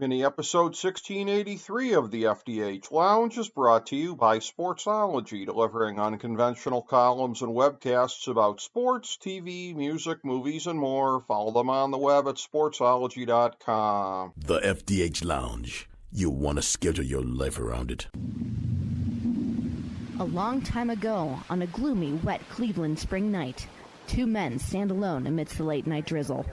Mini-episode 1683 of the FDH Lounge is brought to you by Sportsology, delivering unconventional columns and webcasts about sports, TV, music, movies, and more. Follow them on the web at sportsology.com. The FDH Lounge. You'll want to schedule your life around it. A long time ago, on a gloomy, wet Cleveland spring night, two men stand alone amidst the late-night drizzle.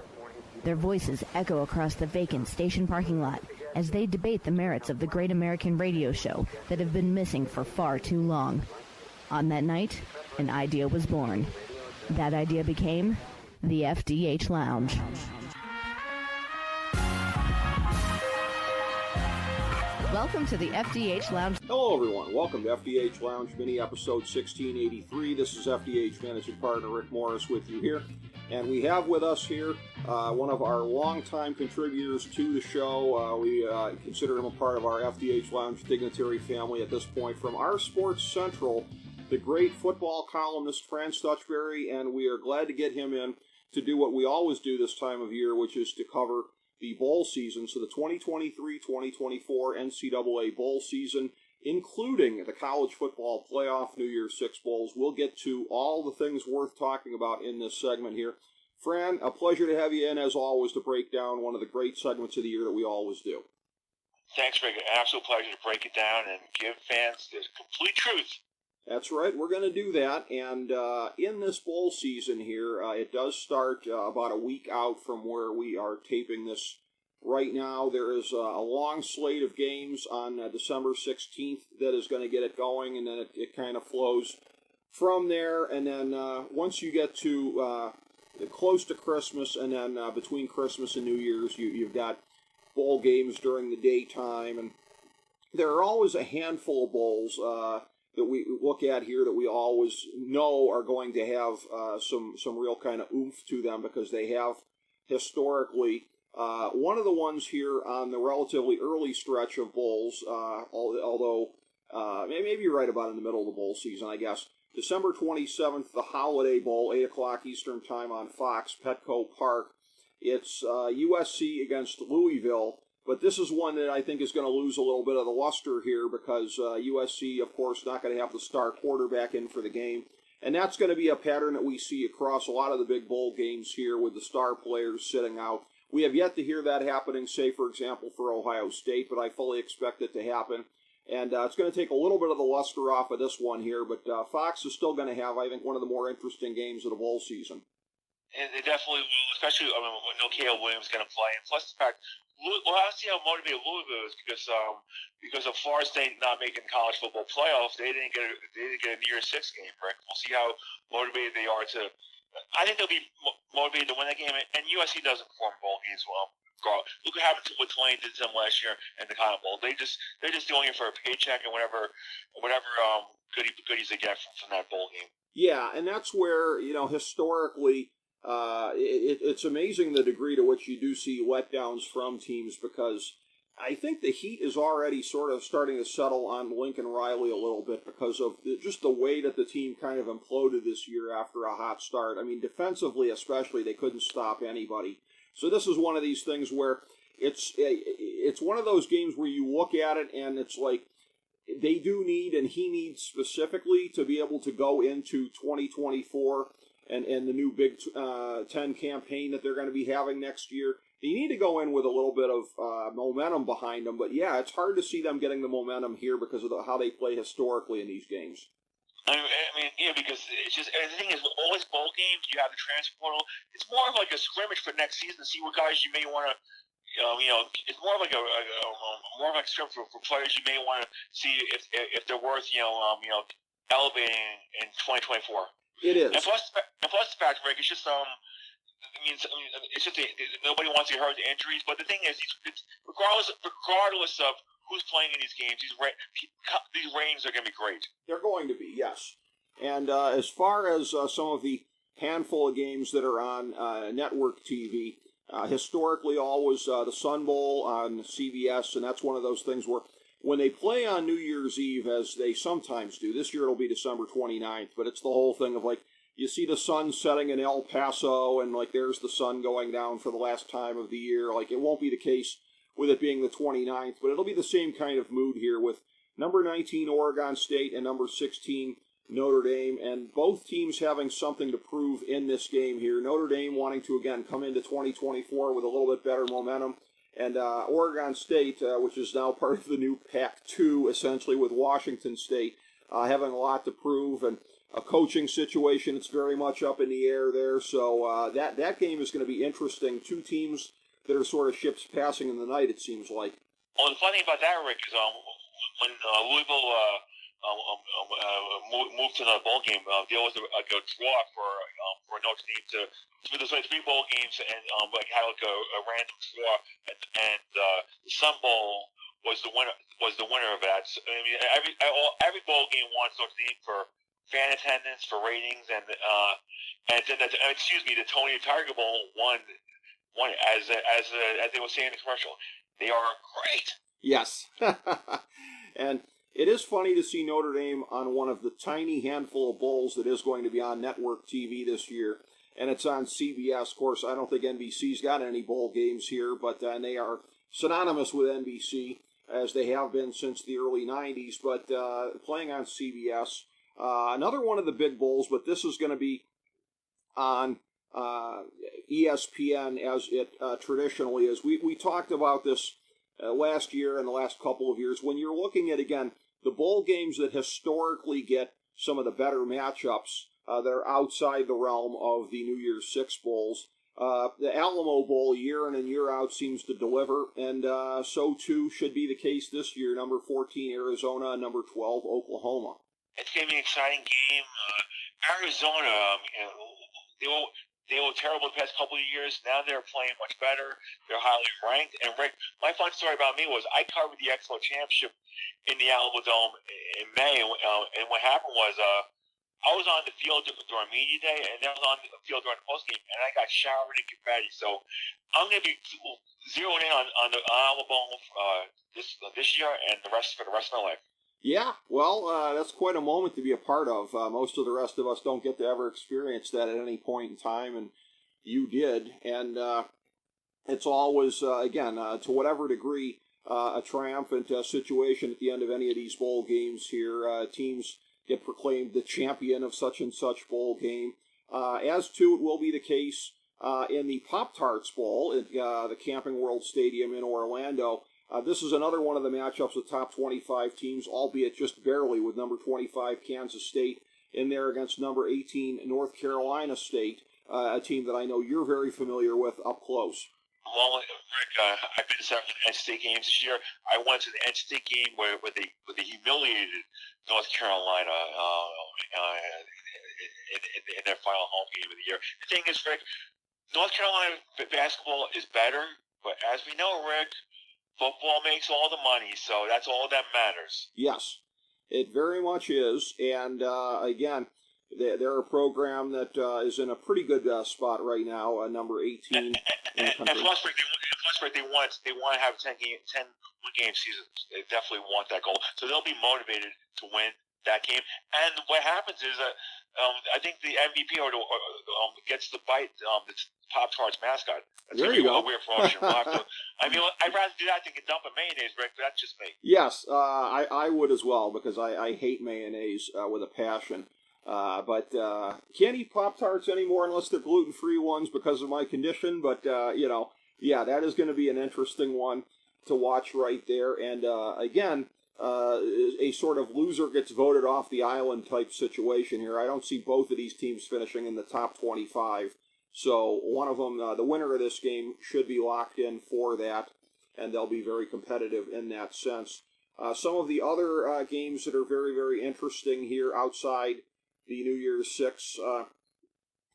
Their voices echo across the vacant station parking lot as they debate the merits of the great American radio show that have been missing for far too long. On that night, an idea was born. That idea became the FDH Lounge. Welcome to the FDH Lounge. Hello, everyone. Welcome to FDH Lounge Mini-episode 1683. This is FDH Managing Partner Rick Morris with you here. And we have with us here one of our longtime contributors to the show. We consider him a part of our FDH Lounge Dignitary family at this point. From OurSportsCentral, the great football columnist Fran Stuchbury, and we are glad to get him in to do what we always do this time of year, which is to cover the bowl season. So the 2023-2024 NCAA bowl season, including the college football playoff, New Year's Six bowls. We'll get to all the things worth talking about in this segment here. Fran, a pleasure to have you in, as always, to break down one of the great segments of the year that we always do. Thanks, Rick. An absolute pleasure to break it down and give fans the complete truth. That's right. We're going to do that. And in this bowl season here, it does start about a week out from where we are taping this right now. There is a long slate of games on December 16th that is going to get it going, and then it kind of flows from there. And then once you get to close to Christmas, and then between Christmas and New Year's, you've got bowl games during the daytime. And there are always a handful of bowls that we look at here that we always know are going to have some real kind of oomph to them, because they have historically. One of the ones here on the relatively early stretch of bowls, although maybe you're right about in the middle of the bowl season, I guess. December 27th, the Holiday Bowl, 8 o'clock Eastern Time on Fox, Petco Park. It's USC against Louisville, but this is one that I think is going to lose a little bit of the luster here, because USC, of course, not going to have the star quarterback in for the game. And that's going to be a pattern that we see across a lot of the big bowl games here, with the star players sitting out. We have yet to hear that happening, say, for example, for Ohio State, but I fully expect it to happen. And it's going to take a little bit of the luster off of this one here, but Fox is still going to have, I think, one of the more interesting games of the bowl season. And they definitely will, especially when no Caleb Williams is going to play. And plus the fact, we'll have to see how motivated Louisville is, because of Florida State not making college football playoffs, they didn't get a New Year's Six game, Rick. We'll see how motivated they are to. I think they'll be motivated to win that game, and USC doesn't perform bowl games well. Look what happened with Tulane did to them last year in the Cotton Bowl. They're just doing it for a paycheck and whatever goodies they get from that bowl game. Yeah, and that's where, historically, it's amazing the degree to which you do see letdowns from teams, because I think the heat is already sort of starting to settle on Lincoln Riley a little bit, because of just the way that the team kind of imploded this year after a hot start. I mean, defensively especially, they couldn't stop anybody. So this is one of these things where it's one of those games where you look at it and it's like they do need, and he needs specifically, to be able to go into 2024 and the new Big Ten campaign that they're going to be having next year. They need to go in with a little bit of momentum behind them. But yeah, it's hard to see them getting the momentum here because of how they play historically in these games. I mean, yeah, because it's just, and the thing is, with all these bowl games, you have the transfer portal. It's more of like a scrimmage for next season to see what guys you may want to, it's more of like a scrimmage for players you may want to see if they're worth, elevating in 2024. It is. And plus the fact, Rick, it's just it's just nobody wants to get hurt to injuries. But the thing is, it's regardless of who's playing in these games, these ratings are going to be great. They're going to be, yes. And as far as some of the handful of games that are on network TV, historically always the Sun Bowl on CBS, and that's one of those things where when they play on New Year's Eve, as they sometimes do, this year it'll be December 29th, but it's the whole thing of, like, you see the sun setting in El Paso, and, like, there's the sun going down for the last time of the year. Like, it won't be the case with it being the 29th, but it'll be the same kind of mood here with number 19 Oregon State and number 16 Notre Dame, and both teams having something to prove in this game here. Notre Dame wanting to, again, come into 2024 with a little bit better momentum, and Oregon State, which is now part of the new Pac-2, essentially, with Washington State, having a lot to prove, and a coaching situation that's very much up in the air there, so that game is going to be interesting. Two teams that are sort of ships passing in the night, it seems like. Well, the funny thing about that, Rick, is when Louisville moved to the bowl game, there was a draw for Notre Dame to. There's like 3 bowl games, and had like a random draw, and the Sun Bowl was the winner of that. So, I mean, every bowl game wants Notre Dame for fan attendance, for ratings, and then the Tony Tiger Bowl won as they were saying in the commercial. They are great. Yes, and it is funny to see Notre Dame on one of the tiny handful of bowls that is going to be on network TV this year, and it's on CBS. Of course, I don't think NBC's got any bowl games here, but they are synonymous with NBC, as they have been since the early 90s, but playing on CBS. Another one of the big bowls, but this is going to be on ESPN, as it traditionally is. We talked about this last year and the last couple of years. When you're looking at, again, the bowl games that historically get some of the better matchups that are outside the realm of the New Year's Six bowls, the Alamo Bowl year in and year out seems to deliver, and so too should be the case this year. Number 14 Arizona, number 12 Oklahoma. It's going to be an exciting game. Arizona, they were terrible the past couple of years. Now they're playing much better. They're highly ranked. And Rick, my fun story about me was I covered the Expo Championship in the Alamo Dome in May, and what happened was I was on the field during media day, and then I was on the field during the postgame, and I got showered in confetti. So I'm going to be zeroing in on the Alamo Dome this year and for the rest of my life. Yeah, well, that's quite a moment to be a part of. Most of the rest of us don't get to ever experience that at any point in time, and you did. And it's always, again, to whatever degree, a triumphant situation at the end of any of these bowl games here. Teams get proclaimed the champion of such and such bowl game. As too, it will be the case in the Pop-Tarts Bowl at the Camping World Stadium in Orlando. This is another one of the matchups with top 25 teams, albeit just barely, with number 25 Kansas State in there against number 18 North Carolina State, a team that I know you're very familiar with up close. Well, Rick, I've been to 7 NC State games this year. I went to the NC State game where they humiliated North Carolina in their final home game of the year. The thing is, Rick, North Carolina basketball is better, but as we know, Rick, football makes all the money, so that's all that matters. Yes, it very much is. And again, they're a program that is in a pretty good spot right now, number 18 in the country. And plus, they want to have 10 win-game seasons. They definitely want that goal, so they'll be motivated to win that game. And what happens is that I think the MVP gets to bite the Pop-Tarts mascot. That's there you go. A weird promotion. I'd rather do that than get dumped in mayonnaise, Rick, but that's just me. Yes, I would as well, because I hate mayonnaise with a passion. But can't eat Pop-Tarts anymore unless they're gluten-free ones because of my condition. But, that is going to be an interesting one to watch right there. And, again, a sort of loser gets voted off the island type situation here. I don't see both of these teams finishing in the top 25. So one of them, the winner of this game, should be locked in for that, and they'll be very competitive in that sense. Some of the other games that are very, very interesting here outside the New Year's Six,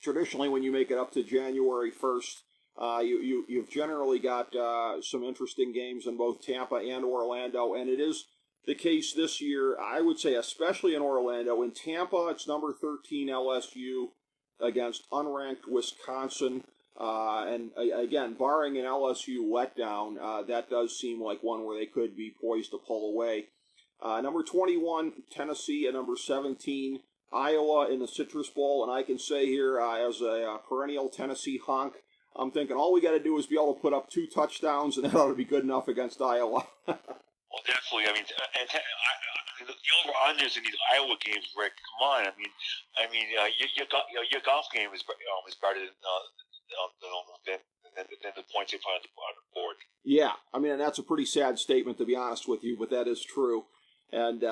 traditionally when you make it up to January 1st, you've generally got some interesting games in both Tampa and Orlando, and it is the case this year, I would say, especially in Orlando. In Tampa, it's number 13 LSU against unranked Wisconsin. And again, barring an LSU letdown, that does seem like one where they could be poised to pull away. Number 21, Tennessee, and number 17, Iowa in the Citrus Bowl. And I can say here, as a perennial Tennessee honk, I'm thinking all we got to do is be able to put up 2 touchdowns, and that ought to be good enough against Iowa. Well, definitely. I mean, the over-unders in these Iowa games, Rick. Come on. I mean, your golf game is better than the points they put on the board. Yeah, I mean, and that's a pretty sad statement, to be honest with you, but that is true. And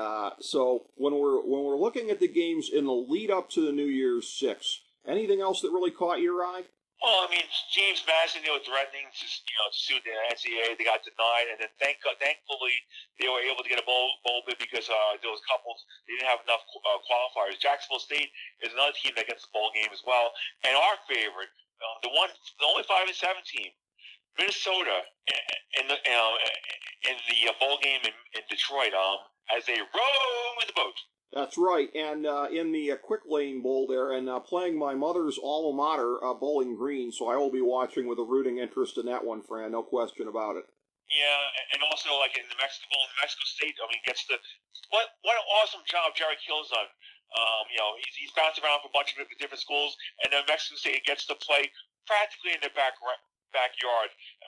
so when we're looking at the games in the lead up to the New Year's Six, anything else that really caught your eye? Well, I mean, James Madison, they were threatening to sue the NCAA. They got denied, and then thankfully they were able to get a bowl bid because there was couples. They didn't have enough qualifiers. Jacksonville State is another team that gets the bowl game as well. And our favorite, the only 5-7 team, Minnesota, in the bowl game in Detroit, as they row the boat. That's right, and in the Quick Lane Bowl there, and playing my mother's alma mater, Bowling Green, so I will be watching with a rooting interest in that one, Fran, no question about it. Yeah, and also like in the Mexico Bowl, Mexico State, I mean, gets the what an awesome job Jerry Kill's done. He's bounced around for a bunch of different schools, and then Mexico State gets to play practically in their backyard. I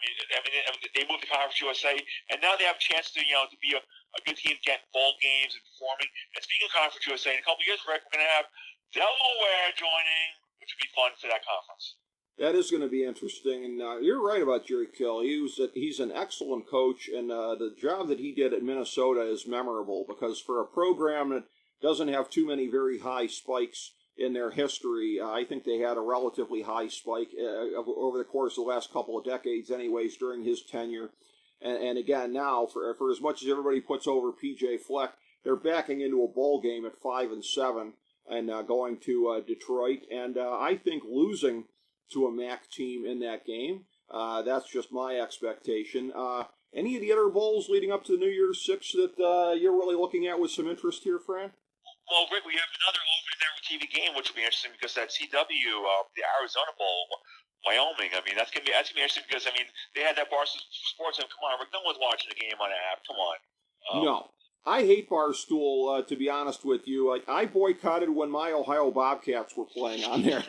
mean, they moved to Conference USA, and now they have a chance to to be a good team, getting bowl games and performing. And speaking of Conference USA, in a couple of years, Rick, we're going to have Delaware joining, which would be fun for that conference. That is going to be interesting, and you're right about Jerry Kill. He's an excellent coach, and the job that he did at Minnesota is memorable because for a program that doesn't have too many very high spikes in their history, I think they had a relatively high spike over the course of the last couple of decades anyways during his tenure. And again, now, for as much as everybody puts over P.J. Fleck, they're backing into a bowl game at 5-7 and going to Detroit. And I think losing to a MAC team in that game, that's just my expectation. Any of the other bowls leading up to the New Year's Six that you're really looking at with some interest here, Fran? Well, Rick, we have another over-network TV game, which will be interesting because that CW, the Arizona Bowl, Wyoming. I mean, that's gonna be interesting because I mean they had that Barstool Sports, and come on, Rick, no one's watching the game on an app. Come on. No, I hate Barstool. To be honest with you, I boycotted when my Ohio Bobcats were playing on there.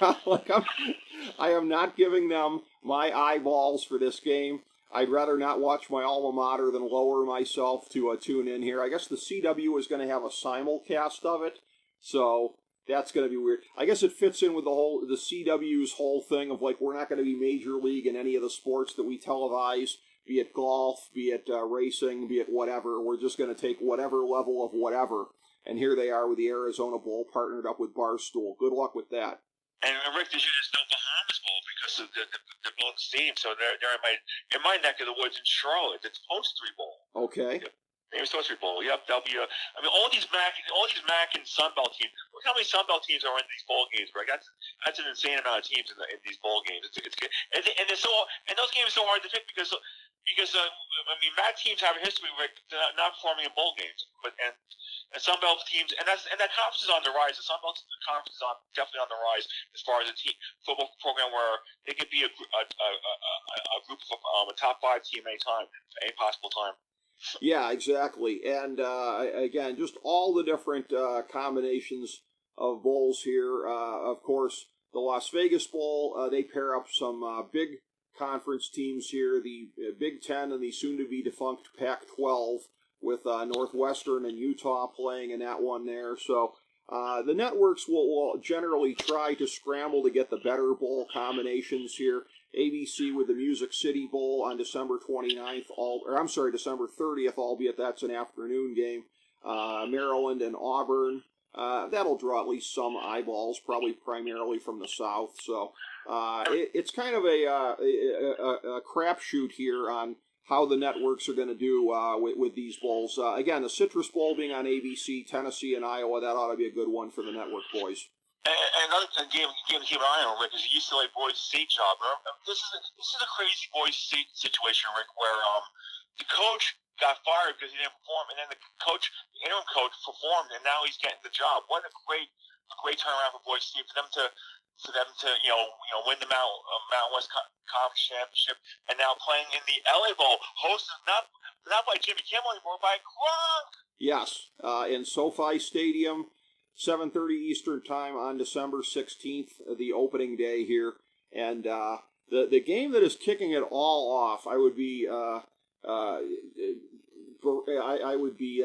I am not giving them my eyeballs for this game. I'd rather not watch my alma mater than lower myself to tune in here. I guess the CW is going to have a simulcast of it, so that's going to be weird. I guess it fits in with the CW's whole thing of like we're not going to be major league in any of the sports that we televise, be it golf, be it racing, be it whatever. We're just going to take whatever level of whatever, and here they are with the Arizona Bowl partnered up with Barstool. Good luck with that. And Rick, there's no Bahamas Bowl because of the building steam, so they're in my neck of the woods in Charlotte. It's Post-3 Bowl. Okay. Yep. It's Post-3 Bowl. Yep, that'll be. I mean, all these MAC and Sun Belt teams. Look how many Sun Belt teams are in these bowl games, Rick. That's an insane amount of teams in these bowl games. It's good. And those games are so hard to pick because I mean, MAC teams have a history, Rick, not performing in bowl games, and Sun Belt teams, and that conference is on the rise. The Sun Belt conference is definitely on the rise as far as a football program where they could be a group of a top 5 team any possible time. Yeah, exactly. And again, just all the different combinations of bowls here. Of course, the Las Vegas Bowl, they pair up some big conference teams here, the Big Ten and the soon-to-be defunct Pac-12 with Northwestern and Utah playing in that one there. So the networks will generally try to scramble to get the better bowl combinations here. ABC with the Music City Bowl on December 29th, December 30th, albeit that's an afternoon game. Maryland and Auburn. That'll draw at least some eyeballs, probably primarily from the South. So it's kind of a crapshoot here on how the networks are going to do with these bowls. Again, the Citrus Bowl being on ABC, Tennessee and Iowa, that ought to be a good one for the network boys. And another game to keep an eye on, Rick, is the UCLA Boise State job. This is a crazy Boise State situation, Rick, where the coach got fired because he didn't perform, and then the interim coach, performed, and now he's getting the job. What a great turnaround for Boise State for them to win the Mountain West Conference Championship, and now playing in the LA Bowl, hosted not by Jimmy Kimmel anymore, by Gronk. Yes, in SoFi Stadium. 7:30 Eastern Time on December 16th, the opening day here. And the game that is kicking it all off, I would be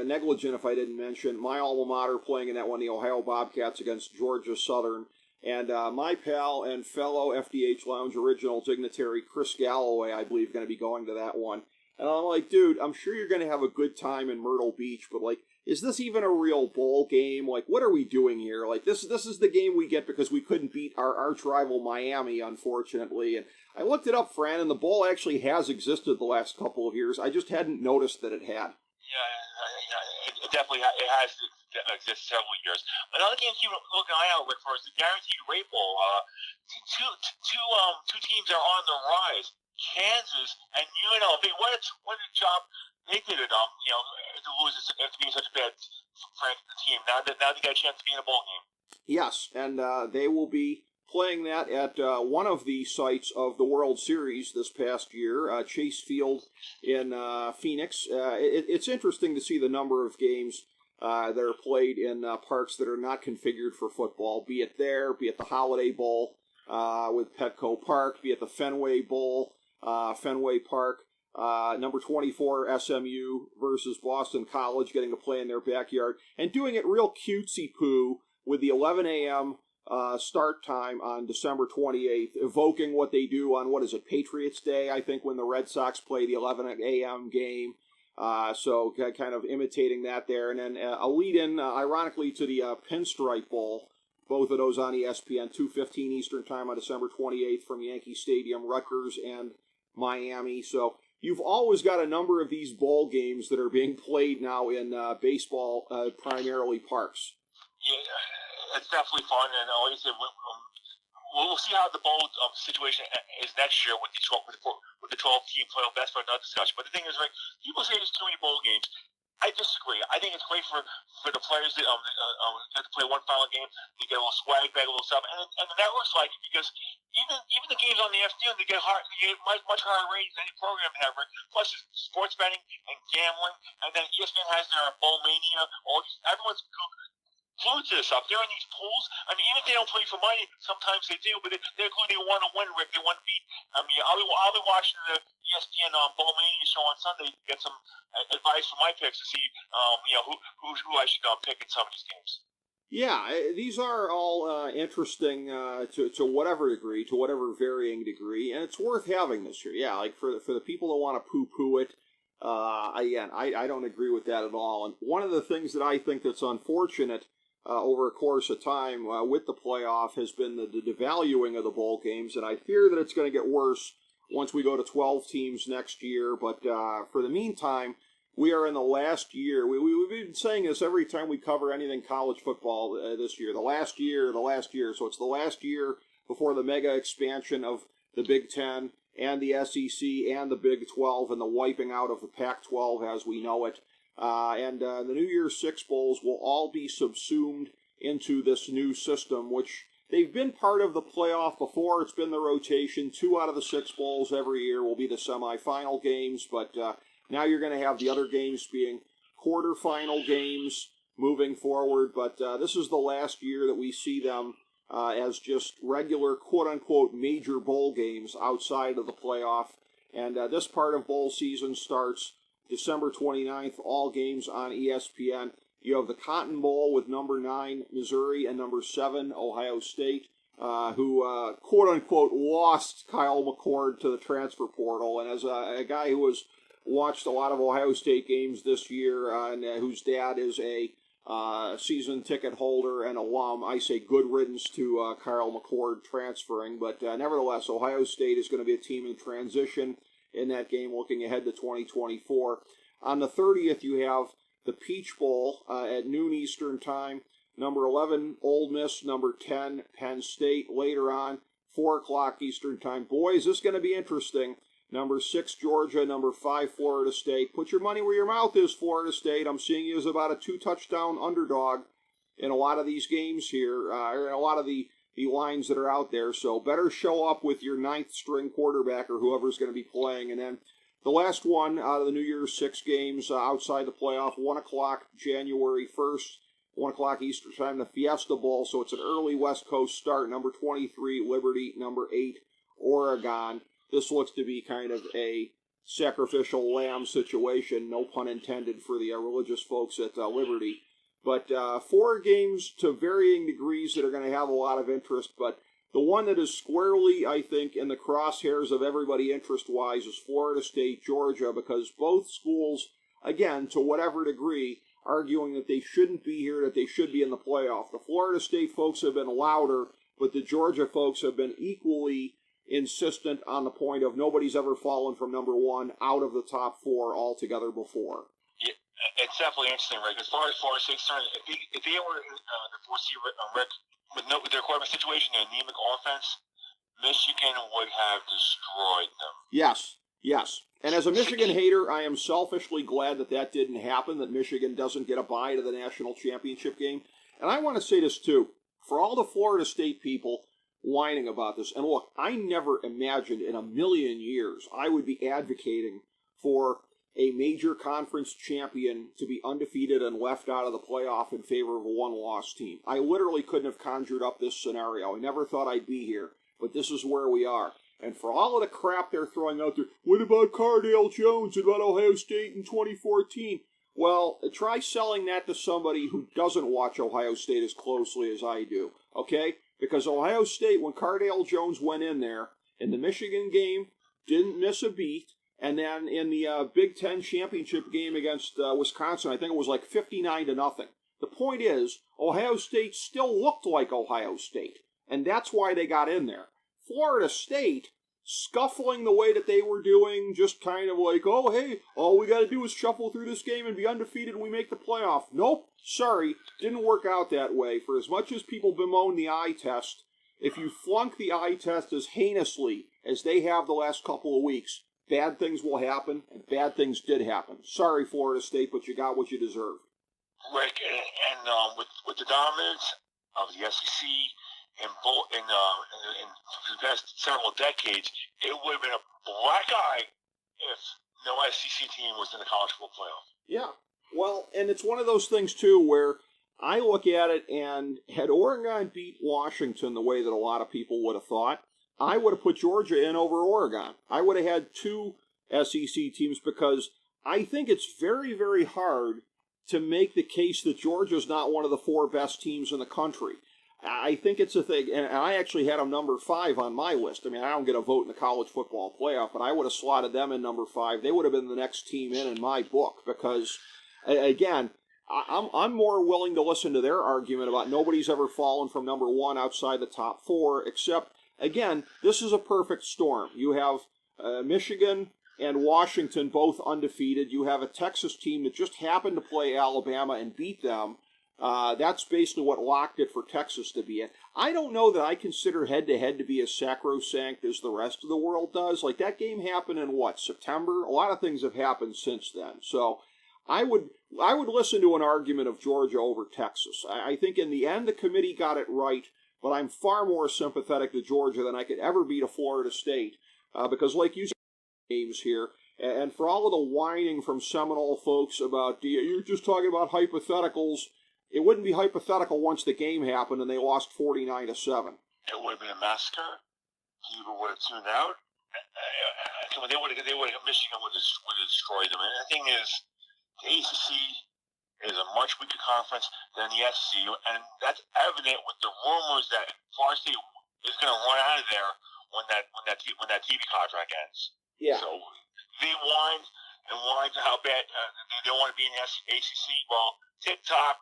negligent if I didn't mention my alma mater playing in that one, the Ohio Bobcats against Georgia Southern. And my pal and fellow FDH Lounge original dignitary Chris Galloway, I believe, going to be going to that one. And I'm like, dude, I'm sure you're going to have a good time in Myrtle Beach, but like, is this even a real bowl game? Like, what are we doing here? Like, this is the game we get because we couldn't beat our arch rival Miami, unfortunately. And I looked it up, Fran, and the bowl actually has existed the last couple of years. I just hadn't noticed that it had. Yeah, it definitely has existed several years. Another game to keep looking an eye out for is the Guaranteed Rate Bowl. Two teams are on the rise. Kansas and UNLV. What a job they did it. To lose after being such a bad team. Now they got a chance to be in a bowl game. Yes, and they will be playing that at one of the sites of the World Series this past year, Chase Field in Phoenix. It's interesting to see the number of games that are played in parks that are not configured for football, be it there, be it the Holiday Bowl with Petco Park, be it the Fenway Bowl, Fenway Park. Number 24 SMU versus Boston College, getting to play in their backyard and doing it real cutesy-poo with the 11 a.m. Start time on December 28th, evoking what they do on, Patriots Day, I think, when the Red Sox play the 11 a.m. game. So kind of imitating that there. And then a lead-in, ironically, to the Pinstripe Bowl. Both of those on ESPN, 2:15 Eastern Time on December 28th from Yankee Stadium, Rutgers and Miami. So you've always got a number of these bowl games that are being played now in baseball, primarily parks. Yeah, it's definitely fun, and like I said, we'll see how the bowl situation is next year with the 12-team playoff. That's for another discussion. But the thing is, right? People say there's too many bowl games. I disagree. I think it's great for the players that get to play one final game. They get a little swag bag, a little stuff, and the networks like it because even the games on the afternoon they get much higher ratings than any program ever. Plus, it's sports betting and gambling, and then ESPN has their Bowl Mania. Everyone's glued to this stuff. They're in these pools. I mean, even if they don't play for money, sometimes they do, but they're glued. They want to win, Rick. They want to beat. I mean, I'll be watching the ESPN Bowl Mania show on Sunday to get some advice from my picks to see, who I should pick in some of these games. Yeah, these are all interesting to whatever degree, to whatever varying degree, and it's worth having this year. Yeah, like for the people that want to poo-poo it, I don't agree with that at all. And one of the things that I think that's unfortunate over a course of time with the playoff has been the devaluing of the bowl games, and I fear that it's going to get worse once we go to 12 teams next year. But for the meantime, we are in the last year. We've been saying this every time we cover anything college football this year. The last year. So it's the last year before the mega expansion of the Big Ten and the SEC and the Big 12 and the wiping out of the Pac-12 as we know it. And the New Year's Six Bowls will all be subsumed into this new system, which they've been part of the playoff before. It's been the rotation. 2 out of the 6 bowls every year will be the semifinal games, but now you're going to have the other games being quarterfinal games moving forward. But this is the last year that we see them as just regular, quote-unquote, major bowl games outside of the playoff. And this part of bowl season starts December 29th, all games on ESPN. You have the Cotton Bowl with number 9, Missouri, and number 7, Ohio State, who, quote-unquote, lost Kyle McCord to the transfer portal. And as a guy who has watched a lot of Ohio State games this year and whose dad is a season ticket holder and alum, I say good riddance to Kyle McCord transferring. But nevertheless, Ohio State is going to be a team in transition in that game looking ahead to 2024. On the 30th, you have the Peach Bowl at noon Eastern Time. Number 11, Ole Miss. Number 10, Penn State. Later on, 4 o'clock Eastern Time. Boy, is this going to be interesting. Number 6, Georgia. Number 5, Florida State. Put your money where your mouth is, Florida State. I'm seeing you as about a 2-touchdown underdog in a lot of these games here, or in a lot of the lines that are out there. So better show up with your 9th-string quarterback or whoever's going to be playing. And then the last one out of the New Year's 6 games outside the playoff, 1 o'clock January 1st, 1 o'clock Eastern Time, the Fiesta Bowl. So it's an early West Coast start. Number 23, Liberty. Number 8, Oregon. This looks to be kind of a sacrificial lamb situation, no pun intended for the religious folks at Liberty. But 4 games to varying degrees that are going to have a lot of interest, but the one that is squarely, I think, in the crosshairs of everybody interest-wise is Florida State, Georgia, because both schools, again, to whatever degree, arguing that they shouldn't be here, that they should be in the playoff. The Florida State folks have been louder, but the Georgia folks have been equally insistent on the point of nobody's ever fallen from number 1 out of the top 4 altogether before. Yeah, it's definitely interesting, right? As far as Florida State's concerned, if they were the 4C Rick, with their quarterback situation, their anemic offense, Michigan would have destroyed them. Yes. And as a Michigan hater, I am selfishly glad that didn't happen, that Michigan doesn't get a bye to the national championship game. And I want to say this, too. For all the Florida State people whining about this, and look, I never imagined in a million years I would be advocating for a major conference champion to be undefeated and left out of the playoff in favor of a one-loss team. I literally couldn't have conjured up this scenario. I never thought I'd be here, but this is where we are. And for all of the crap they're throwing out there, what about Cardale Jones and about Ohio State in 2014? Well, try selling that to somebody who doesn't watch Ohio State as closely as I do, okay? Because Ohio State, when Cardale Jones went in there, in the Michigan game, didn't miss a beat. And then in the Big Ten championship game against Wisconsin, I think it was like 59-0. The point is, Ohio State still looked like Ohio State, and that's why they got in there. Florida State, scuffling the way that they were doing, just kind of like, oh, hey, all we got to do is shuffle through this game and be undefeated and we make the playoff. Nope, sorry, didn't work out that way. For as much as people bemoan the eye test, if you flunk the eye test as heinously as they have the last couple of weeks, bad things will happen, and bad things did happen. Sorry, Florida State, but you got what you deserved. Rick, and with the dominance of the SEC in the past several decades, it would have been a black eye if no SEC team was in the college football playoff. Yeah, well, and it's one of those things, too, where I look at it, and had Oregon beat Washington the way that a lot of people would have thought, I would have put Georgia in over Oregon. I would have had 2 SEC teams because I think it's very, very hard to make the case that Georgia's not one of the 4 best teams in the country. I think it's a thing, and I actually had them number 5 on my list. I mean, I don't get a vote in the college football playoff, but I would have slotted them in number 5. They would have been the next team in my book because, again, I'm more willing to listen to their argument about nobody's ever fallen from number 1 outside the top 4, except, again, this is a perfect storm. You have Michigan and Washington both undefeated. You have a Texas team that just happened to play Alabama and beat them. That's basically what locked it for Texas to be in. I don't know that I consider head-to-head to be as sacrosanct as the rest of the world does. Like, that game happened in, September? A lot of things have happened since then. So I would listen to an argument of Georgia over Texas. I think in the end the committee got it right, but I'm far more sympathetic to Georgia than I could ever be to Florida State. Because, like you said, games here, and for all of the whining from Seminole folks about, you're just talking about hypotheticals, it wouldn't be hypothetical once the game happened and they lost 49-7. It would have been a massacre. People would have tuned out. Michigan would have destroyed them. And the thing is, the ACC is a much weaker conference than the SEC, and that's evident with the rumors that Florida State is going to run out of there when that TV contract ends. Yeah. So they whined to how bad they don't want to be in the ACC. Well, tick-tock,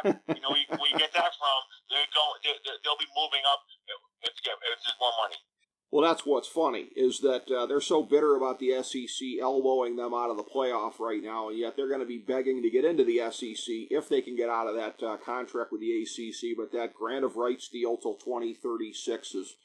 where you get that from, they'll be moving up if there's more money. Well, that's what's funny, is that they're so bitter about the SEC elbowing them out of the playoff right now, and yet they're going to be begging to get into the SEC if they can get out of that contract with the ACC, but that grant of rights deal till 2036 is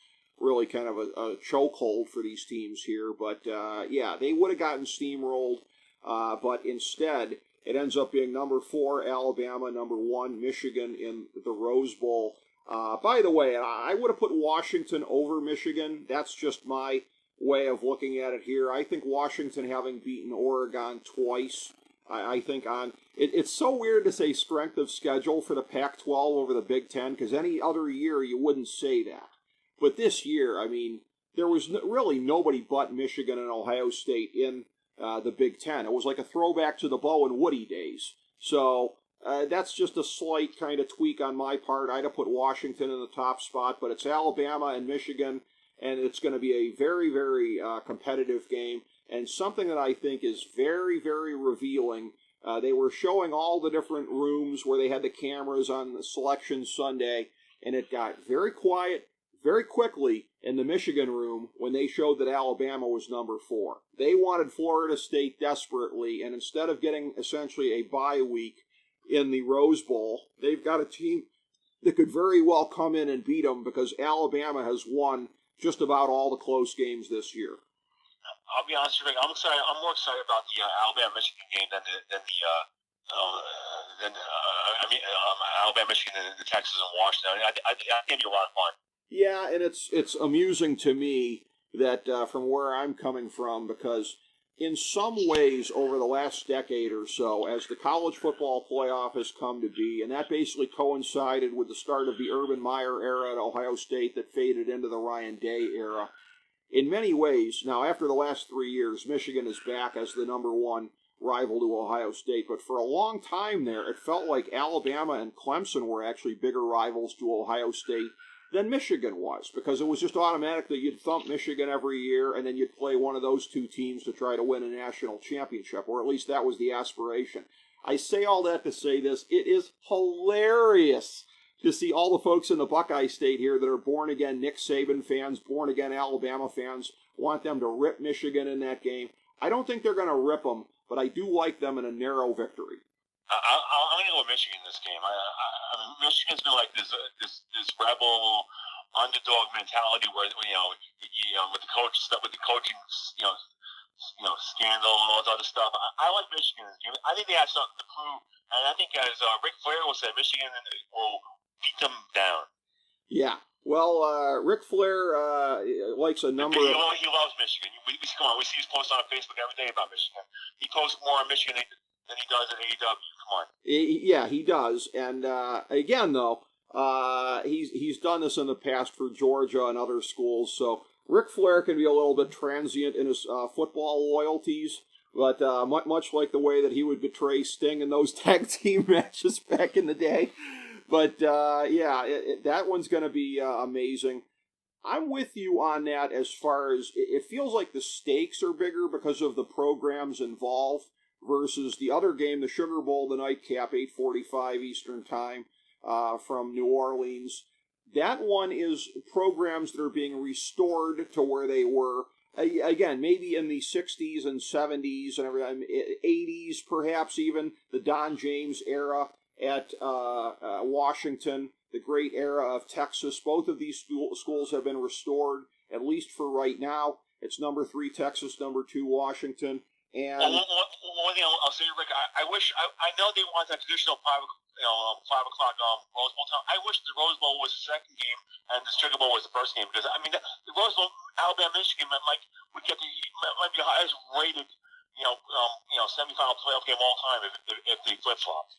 really kind of a chokehold for these teams here. But, yeah, they would have gotten steamrolled, but instead it ends up being number 4, Alabama, number 1, Michigan in the Rose Bowl. By the way, I would have put Washington over Michigan. That's just my way of looking at it here. I think Washington, having beaten Oregon twice, I think it's so weird to say strength of schedule for the Pac-12 over the Big Ten, because any other year you wouldn't say that. But this year, I mean, there was really nobody but Michigan and Ohio State in the Big Ten. It was like a throwback to the Bo and Woody days. So that's just a slight kind of tweak on my part. I'd have put Washington in the top spot, but it's Alabama and Michigan, and it's going to be a very, very competitive game, and something that I think is very, very revealing. They were showing all the different rooms where they had the cameras on the Selection Sunday, and it got very quiet very quickly in the Michigan room when they showed that Alabama was number 4. They wanted Florida State desperately, and instead of getting essentially a bye week in the Rose Bowl, they've got a team that could very well come in and beat them because Alabama has won just about all the close games this year. I'll be honest with you, I'm excited. I'm more excited about the Alabama-Michigan game than Alabama-Michigan and the Texas and Washington. I think it'd be a lot of fun. Yeah, and it's amusing to me that from where I'm coming from, because in some ways over the last decade or so, as the college football playoff has come to be, and that basically coincided with the start of the Urban Meyer era at Ohio State that faded into the Ryan Day era, in many ways, now after the last 3 years, Michigan is back as the number 1 rival to Ohio State, but for a long time there, it felt like Alabama and Clemson were actually bigger rivals to Ohio State than Michigan was, because it was just automatic that you'd thump Michigan every year, and then you'd play one of those two teams to try to win a national championship, or at least that was the aspiration. I say all that to say this: it is hilarious to see all the folks in the Buckeye State here that are born-again Nick Saban fans, born-again Alabama fans, want them to rip Michigan in that game. I don't think they're going to rip them, but I do like them in a narrow victory. I'm going to go with Michigan in this game. I mean, Michigan's been like this rebel underdog mentality where with the coach stuff, with the coaching scandal and all that other stuff. I like Michigan. I think they have something to prove, and I think as Ric Flair will say, Michigan will beat them down. Yeah. Well, Ric Flair likes a number of... He loves Michigan. Come on, we see his posts on Facebook every day about Michigan. He posts more on Michigan than he does at AEW. Come on. Yeah, he does. And again, though, he's done this in the past for Georgia and other schools. So Ric Flair can be a little bit transient in his football loyalties, but much like the way that he would betray Sting in those tag team matches back in the day. But that one's going to be amazing. I'm with you on that as far as it feels like the stakes are bigger because of the programs involved versus the other game, the Sugar Bowl, the nightcap, 8:45 Eastern Time from New Orleans. That one is programs that are being restored to where they were, again, maybe in the 60s and 70s and 80s perhaps even, the Don James era at Washington, the great era of Texas. Both of these schools have been restored, at least for right now. It's number 3 Texas, number 2 Washington. And one thing I'll say, Rick, I wish I know they want that traditional 5 o'clock Rose Bowl time. I wish the Rose Bowl was the second game and the Sugar Bowl was the first game, because I mean the Rose Bowl, Alabama, Michigan might be the highest rated semifinal playoff game of all time if they flip flop.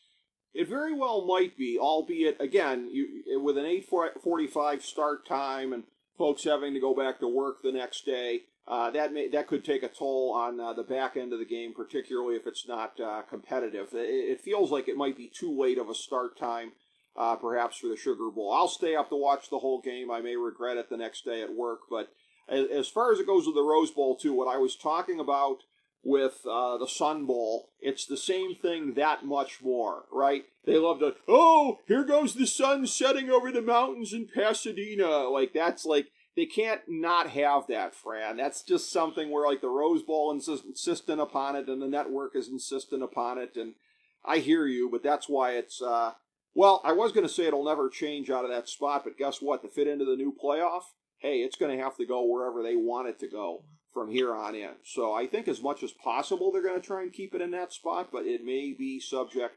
It very well might be, albeit again with an 8:45 start time and folks having to go back to work the next day. That could take a toll on the back end of the game, particularly if it's not competitive. It feels like it might be too late of a start time, perhaps, for the Sugar Bowl. I'll stay up to watch the whole game. I may regret it the next day at work. But as far as it goes with the Rose Bowl, too, what I was talking about with the Sun Bowl, it's the same thing that much more, right? They love to, here goes the sun setting over the mountains in Pasadena. They can't not have that, Fran. That's just something where, the Rose Bowl is insistent upon it, and the network is insistent upon it, and I hear you, but that's why it's, I was going to say it'll never change out of that spot, but guess what? To fit into the new playoff, hey, it's going to have to go wherever they want it to go from here on in. So I think as much as possible they're going to try and keep it in that spot, but it may be subject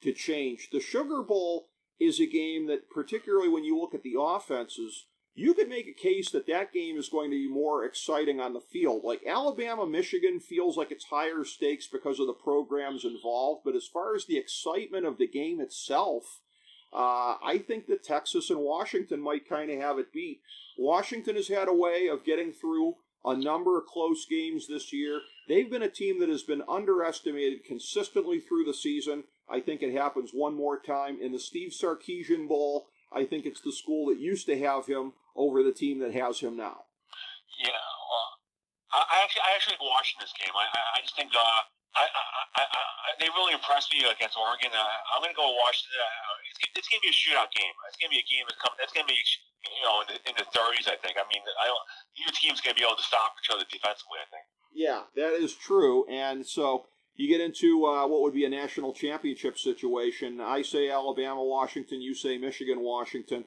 to change. The Sugar Bowl is a game that, particularly when you look at the offenses, you could make a case that game is going to be more exciting on the field. Like Alabama, Michigan feels like it's higher stakes because of the programs involved, but as far as the excitement of the game itself, I think that Texas and Washington might kind of have it beat. Washington has had a way of getting through a number of close games this year. They've been a team that has been underestimated consistently through the season. I think it happens one more time in the Steve Sarkisian Bowl. I think it's the school that used to have him over the team that has him now. Yeah, I actually watched this game. I just think they really impressed me against Oregon. I'm going to go Washington. It's going to be a shootout game. It's going to be a game that's going to be in the 30s. I think. I mean, either team's going to be able to stop each other defensively. I think. Yeah, that is true. And so you get into what would be a national championship situation. I say Alabama, Washington. You say Michigan, Washington.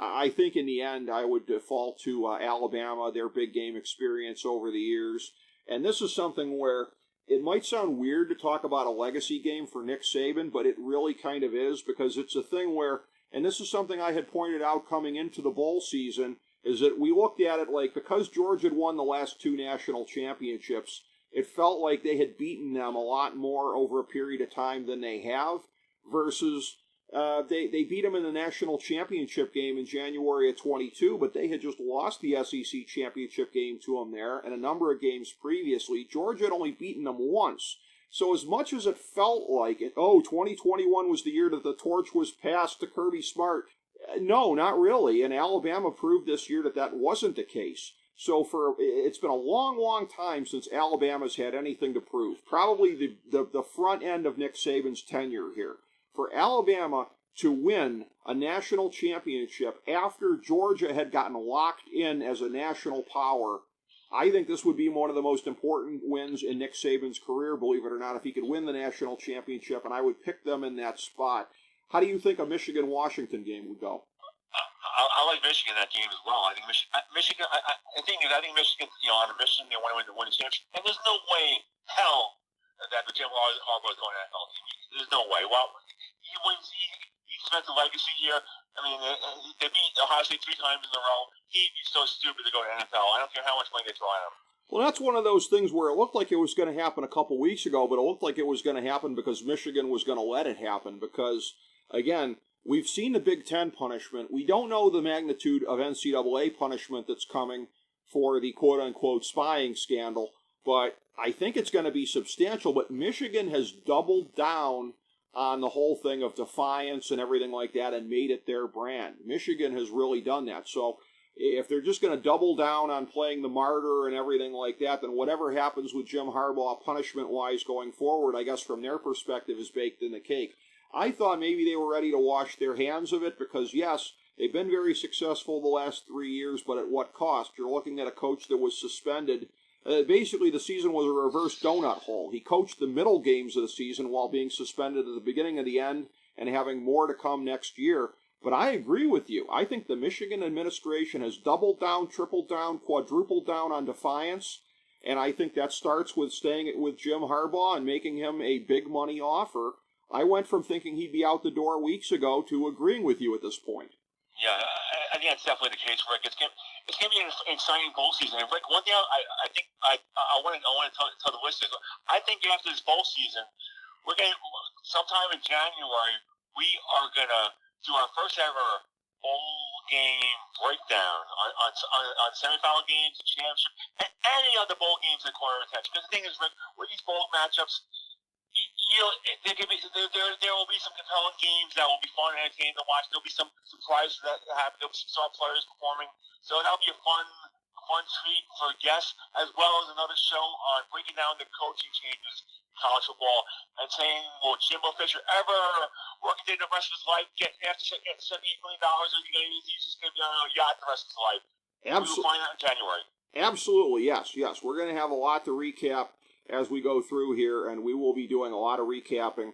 I think in the end I would default to Alabama, their big game experience over the years. And this is something where it might sound weird to talk about a legacy game for Nick Saban, but it really kind of is, because it's a thing where, and this is something I had pointed out coming into the bowl season, is that we looked at it like, because Georgia had won the last 2 national championships, it felt like they had beaten them a lot more over a period of time than they have, versus they beat them in the national championship game in January of 22, but they had just lost the SEC championship game to them there, and a number of games previously. Georgia had only beaten them once. So as much as it felt like 2021 was the year that the torch was passed to Kirby Smart, no, not really. And Alabama proved this year that wasn't the case. So it's been a long, long time since Alabama's had anything to prove. Probably the front end of Nick Saban's tenure here. For Alabama to win a national championship after Georgia had gotten locked in as a national power, I think this would be one of the most important wins in Nick Saban's career, believe it or not, if he could win the national championship, and I would pick them in that spot. How do you think a Michigan-Washington game would go? I like Michigan in that game as well. I think Michigan. I think Michigan, on a mission, they want to win the championship, and there's no way hell that the Jim Harbaugh is going to NFL team. There's no way. Well, he spent the legacy here. I mean, they beat Ohio State 3 times in a row. He'd be so stupid to go to NFL. I don't care how much money they throw at him. Well, that's one of those things where it looked like it was going to happen a couple weeks ago, but it looked like it was going to happen because Michigan was going to let it happen. Because, again, we've seen the Big Ten punishment. We don't know the magnitude of NCAA punishment that's coming for the quote-unquote spying scandal, but I think it's going to be substantial. But Michigan has doubled down on the whole thing of defiance and everything like that and made it their brand. Michigan has really done that. So if they're just going to double down on playing the martyr and everything like that, then whatever happens with Jim Harbaugh punishment-wise going forward, I guess from their perspective, is baked in the cake. I thought maybe they were ready to wash their hands of it because, yes, they've been very successful the last 3 years, but at what cost? You're looking at a coach that was suspended. Basically, the season was a reverse donut hole. He coached the middle games of the season while being suspended at the beginning of the end and having more to come next year. But I agree with you. I think the Michigan administration has doubled down, tripled down, quadrupled down on defiance, and I think that starts with staying with Jim Harbaugh and making him a big money offer. I went from thinking he'd be out the door weeks ago to agreeing with you at this point. Yeah, I think that's definitely the case, Rick. It's going to be an exciting bowl season. And Rick, one thing I think I want to tell the listeners, I think after this bowl season, we're going to, sometime in January, we are going to do our first ever bowl game breakdown on semifinal games, championship, and any other bowl games that require attention. Because the thing is, Rick, with these bowl matchups, there will be some compelling games that will be fun and entertaining to watch. There'll be some surprises that happen. There'll be some star players performing. So that'll be a fun treat for guests, as well as another show on breaking down the coaching changes in college football and saying, will Jimbo Fisher ever work the rest of his life, after getting $78 million, or he's just going to be on a yacht the rest of his life? We'll find out in January. Absolutely, yes. We're going to have a lot to recap as we go through here, and we will be doing a lot of recapping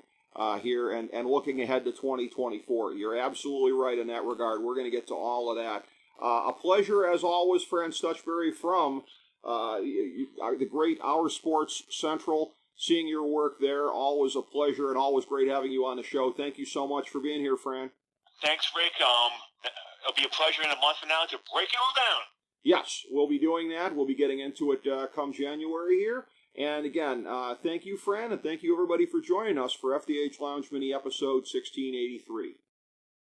here and looking ahead to 2024. You're absolutely right in that regard. We're going to get to all of that. A pleasure, as always, Fran Stuchbury from the great OurSportsCentral. Seeing your work there, always a pleasure and always great having you on the show. Thank you so much for being here, Fran. Thanks, Rick. It'll be a pleasure in a month from now to break it all down. Yes, we'll be doing that. We'll be getting into it come January here. And again, thank you, Fran, and thank you, everybody, for joining us for FDH Lounge Mini Episode 1683.